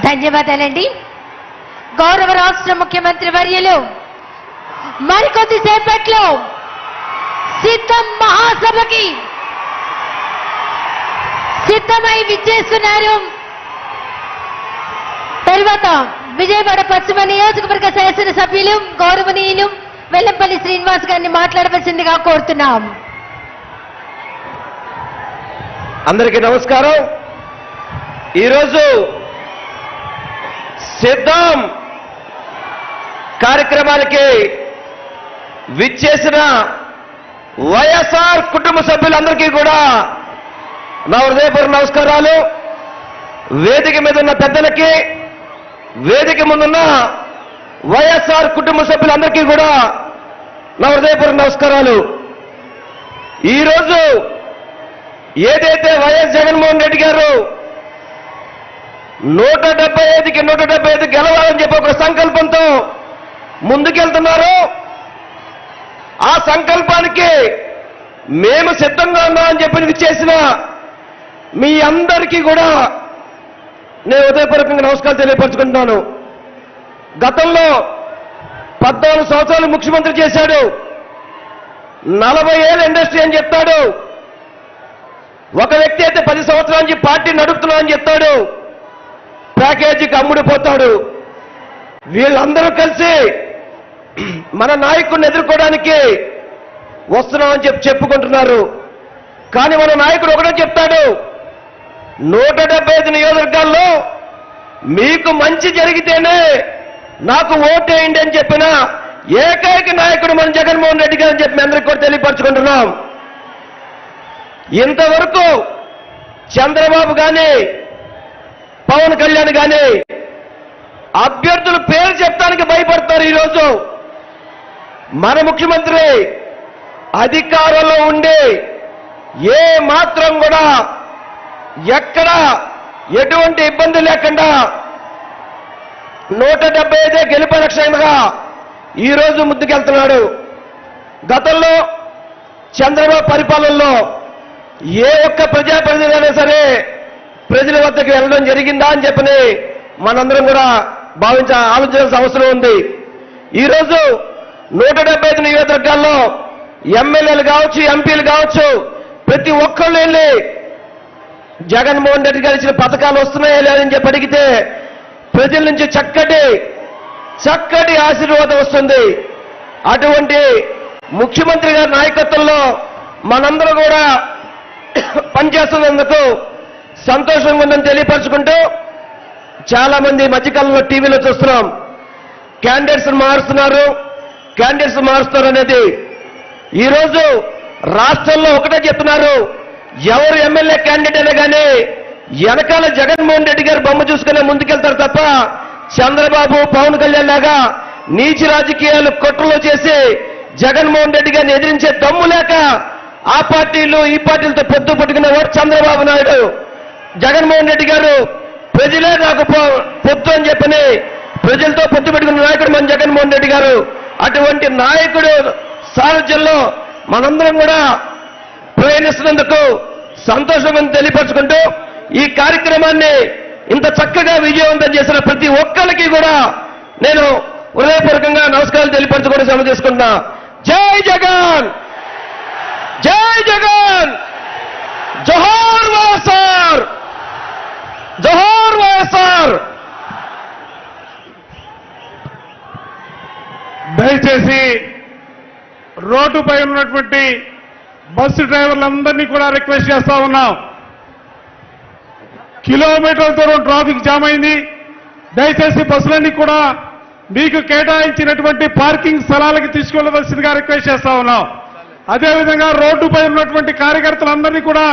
ధన్యవాదాలండి. గౌరవ రాష్ట్ర ముఖ్యమంత్రి వర్యులు మరికొద్దిసేపట్లో సిద్ధం మహాసభకి సిద్ధమై విచ్చేస్తున్నారు. తర్వాత విజయవాడ పశ్చిమ నియోజకవర్గ శాసనసభ్యులు గౌరవనీయులు వెల్లంపల్లి శ్రీనివాస్ గారిని మాట్లాడవలసిందిగా కోరుతున్నాం. అందరికీ నమస్కారం. ఈరోజు సిద్ధం కార్యక్రమానికి విచ్చేసిన వైఎస్ఆర్ కుటుంబ సభ్యులందరికీ కూడా నా హృదయపూర్వక నమస్కారాలు. వేదిక మీద ఉన్న పెద్దలకి, వేదిక ముందున్న వైఎస్ఆర్ కుటుంబ సభ్యులందరికీ కూడా నా హృదయపూర్వక నమస్కారాలు. ఈరోజు ఏదైతే వైఎస్ జగన్మోహన్ రెడ్డి గారు 175కి 175 గెలవాలని చెప్పి ఒక సంకల్పంతో ముందుకెళ్తున్నారు. ఆ సంకల్పానికి మేము సిద్ధంగా ఉన్నామని చెప్పి విచ్చేసిన మీ అందరికీ కూడా నేను హృదయపూర్వకంగా నమస్కారాలు తెలియపరచుకుంటున్నాను. గతంలో 14 సంవత్సరాలు ముఖ్యమంత్రి చేశాడు. 40 ఏళ్ళ ఇండస్ట్రీ అని చెప్తాడు. ఒక వ్యక్తి అయితే 10 సంవత్సరాల నుంచి పార్టీ నడుపుతున్నా అని చెప్తాడు. ప్యాకేజీకి అమ్ముడిపోతాడు. వీళ్ళందరూ కలిసి మన నాయకుడిని ఎదుర్కోవడానికి వస్తున్నామని చెప్పుకుంటున్నారు. కానీ మన నాయకుడు ఒకటే చెప్తాడు, 175 నియోజకవర్గాల్లో మీకు మంచి జరిగితేనే నాకు ఓటేయండి అని చెప్పిన ఏకైక నాయకుడు మన జగన్మోహన్ రెడ్డి గారు అని చెప్పి అందరికీ కూడా తెలియపరచుకుంటున్నాం. ఇంతవరకు చంద్రబాబు కానీ పవన్ కళ్యాణ్ కానీ అభ్యర్థుల పేరు చెప్తానికి భయపడతారు. ఈరోజు మన ముఖ్యమంత్రి అధికారంలో ఉండి ఏ మాత్రం కూడా ఎక్కడ ఎటువంటి ఇబ్బంది లేకుండా 175 గెలుపు లక్ష్యంగా ఈరోజు ముందుకెళ్తున్నాడు. గతంలో చంద్రబాబు పరిపాలనలో ఏ ఒక్క ప్రజాప్రతినిధి సరే ప్రజల వద్దకు వెళ్ళడం జరిగిందా అని చెప్పని మనందరం కూడా ఆలోచించాల్సిన అవసరం ఉంది. ఈరోజు 175 నియోజకవర్గాల్లో ఎమ్మెల్యేలు కావచ్చు, ఎంపీలు కావచ్చు, ప్రతి ఒక్కళ్ళు వెళ్ళి జగన్మోహన్ రెడ్డి గారు ఇచ్చిన పథకాలు వస్తున్నాయా లేదని చెప్పి అడిగితే ప్రజల నుంచి చక్కటి ఆశీర్వాదం వస్తుంది. అటువంటి ముఖ్యమంత్రి గారి నాయకత్వంలో మనందరూ కూడా పనిచేస్తున్నందుకు సంతోషంగా ఉందని తెలియపరచుకుంటూ, చాలా మంది మధ్యకాలంలో టీవీలో చూస్తున్నాం, క్యాండిడేట్స్ మారుస్తున్నారు అనేది. ఈరోజు రాష్ట్రంలో ఒకటే చెప్తున్నారు, ఎవరు ఎమ్మెల్యే క్యాండిడేట్ అయినా కానీ వెనకాల జగన్మోహన్ రెడ్డి గారు బొమ్మ చూసుకునే ముందుకెళ్తారు తప్ప చంద్రబాబు పవన్ కళ్యాణ్ లాగా నీచి రాజకీయాలు కుట్రలో చేసి జగన్మోహన్ రెడ్డి గారిని ఎదిరించే దమ్ము లేక ఆ పార్టీలు ఈ పార్టీలతో పొత్తు పట్టుకునేవాడు చంద్రబాబు నాయుడు. జగన్మోహన్ రెడ్డి గారు ప్రజలే నాకు పొత్తు అని చెప్పని ప్రజలతో పొత్తు పెట్టుకున్న నాయకుడు మన జగన్మోహన్ రెడ్డి గారు. అటువంటి నాయకుడు సారథ్యంలో మనందరం కూడా ప్రయాణిస్తున్నందుకు సంతోషంగా తెలియపరచుకుంటూ, ఈ కార్యక్రమాన్ని ఇంత చక్కగా విజయవంతం చేసిన ప్రతి ఒక్కరికి కూడా నేను హృదయపూర్వకంగా నమస్కారాలు తెలియపరచుకొని సెలవు తీసుకుంటున్నా. జై జగన్, జై జగన్, జోహార్ వైఎస్ఆర్, జోహార్ వైఎస్ఆర్. దయచేసి రోడ్డుపై ఉన్నటువంటి బస్సు డ్రైవర్లందరినీ కూడా రిక్వెస్ట్ చేస్తా ఉన్నాం. కిలోమీటర్ల దూరం ట్రాఫిక్ జామ్ అయింది. దయచేసి బస్సులన్నీ కూడా మీకు కేటాయించినటువంటి పార్కింగ్ స్థలాలకి తీసుకెళ్లవలసిందిగా రిక్వెస్ట్ చేస్తా ఉన్నాం. అదేవిధంగా రోడ్డుపై ఉన్నటువంటి కార్యకర్తలందరినీ కూడా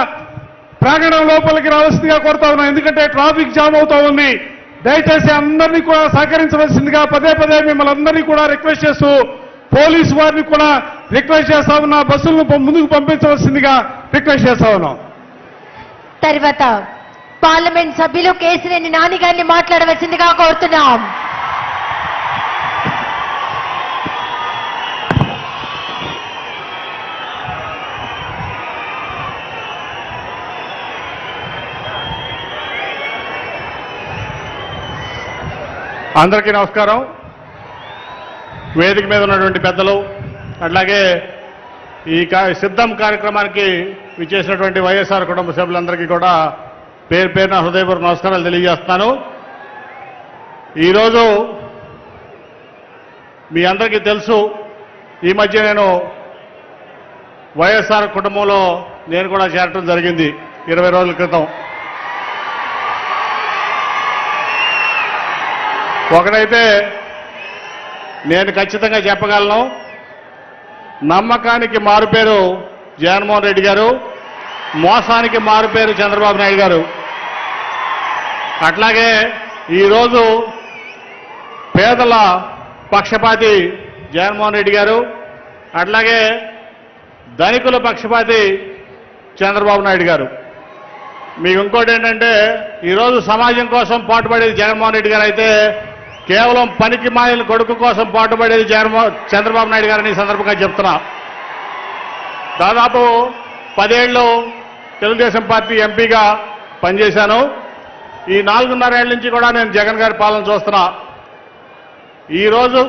ప్రాంగణం లోపలికి రావాల్సిందిగా కోరుతా ఉన్నాం. ఎందుకంటే ట్రాఫిక్ జామ్ అవుతా ఉంది. దయచేసి అందరినీ కూడా సహకరించవలసిందిగా పదే మిమ్మల్ని అందరినీ కూడా రిక్వెస్ట్ చేస్తూ పోలీసు వారిని కూడా రిక్వెస్ట్ చేస్తా ఉన్నా, బస్సులను ముందుకు పంపించవలసిందిగా రిక్వెస్ట్ చేస్తా ఉన్నాం. తర్వాత పార్లమెంట్ సభ్యులు కేశినేని నాని గారిని మాట్లాడవలసిందిగా కోరుతున్నాం. అందరికీ నమస్కారం. వేదిక మీద ఉన్నటువంటి పెద్దలు, అట్లాగే ఈ సిద్ధం కార్యక్రమానికి విచ్చేసినటువంటి వైఎస్ఆర్ కుటుంబ సభ్యులందరికీ కూడా పేరు పేరున హృదయపూర్వక నమస్కారాలు తెలియజేస్తున్నాను. ఈరోజు మీ అందరికీ తెలుసు, ఈ మధ్య నేను వైఎస్ఆర్ కుటుంబంలో నేను కూడా చేరటం జరిగింది 20 రోజుల క్రితం. ఒకటైతే నేను ఖచ్చితంగా చెప్పగలను, నమ్మకానికి మారుపేరు జగన్మోహన్ రెడ్డి గారు, మోసానికి మారుపేరు చంద్రబాబు నాయుడు గారు. అట్లాగే ఈరోజు పేదల పక్షపాతి జగన్మోహన్ రెడ్డి గారు, అట్లాగే ధనికుల పక్షపాతి చంద్రబాబు నాయుడు గారు. మీకు ఇంకోటి ఏంటంటే, ఈరోజు సమాజం కోసం పాటుపడేది జగన్మోహన్ రెడ్డి గారు అయితే, కేవలం పనికి మాలిన కొడుకు కోసం పాటుపడేది చంద్రబాబు నాయుడు గారని ఈ సందర్భంగా చెప్తున్నా. దాదాపు 10 ఏళ్ళు తెలుగుదేశం పార్టీ ఎంపీగా పనిచేశాను. ఈ 4.5 ఏళ్ల నుంచి కూడా నేను జగన్ గారి పాలన చూస్తున్నా. ఈరోజు